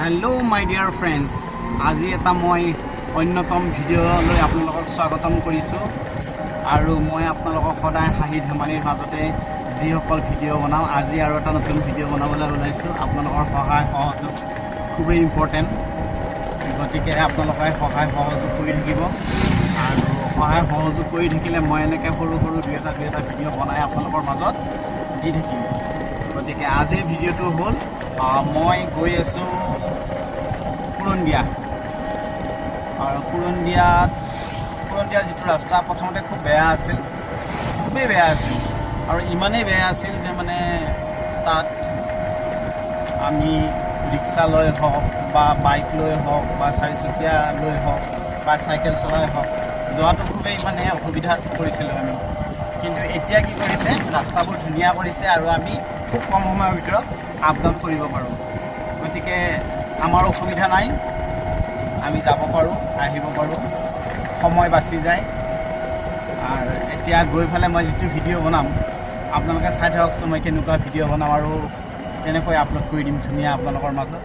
hello my dear friends आज এটা মই অন্যতম ভিডিও লৈ আপোনালোকক স্বাগতম কৰিছো আৰু মই আপোনালোকক সদায় হাঁহি ধেমালিৰ মাজতে যিসকল ভিডিও বনাও আজি আৰু এটা নতুন ভিডিও বনাবলৈ ওলাইছো আপোনালোকৰ সহায় সহযোগ খুবেই ইম্পৰ্টেন্ট গতিকে আপোনালোকে সহায় সহযোগ কৰি থাকিব আৰু সহায় সহযোগ কৰি থাকিলে মই এনেকৈ সৰু সৰু দুই এটা ভিডিও বনাই আপোনালোকৰ মাজত দি থাকিম গতিকে আজিৰ ভিডিওটো হ'ল মই গৈ আছো পুৰন্দিয়া আৰু পুৰন্দিয়াৰ যিটো ৰাস্তা প্ৰথমতে খুব বেয়া আছিল খুবেই বেয়া আছিল আৰু ইমানেই বেয়া আছিল যে মানে তাত আমি ৰিক্সা লৈ হওক বা বাইক লৈ হওক বা চাৰিচকীয়া লৈ হওক বা চাইকেল চলাই হওক যোৱাটো খুবেই মানে অসুবিধাত পৰিছিলোঁ আমি কিন্তু এতিয়া কি কৰিছে ৰাস্তাবোৰ ধুনীয়া কৰিছে আৰু আমি খুব কম সময়ৰ ভিতৰত আপ ডাউন কৰিব পাৰোঁ গতিকে আমাৰ অসুবিধা নাই আমি যাব পাৰোঁ আহিব পাৰোঁ সময় বাচি যায় আৰু এতিয়া গৈ পেলাই মই যিটো ভিডিঅ' বনাম আপোনালোকে চাই থাককচোন মই কেনেকুৱা ভিডিঅ' বনাম আৰু তেনেকৈ আপলোড কৰি দিম ধুনীয়া আপোনালোকৰ মাজত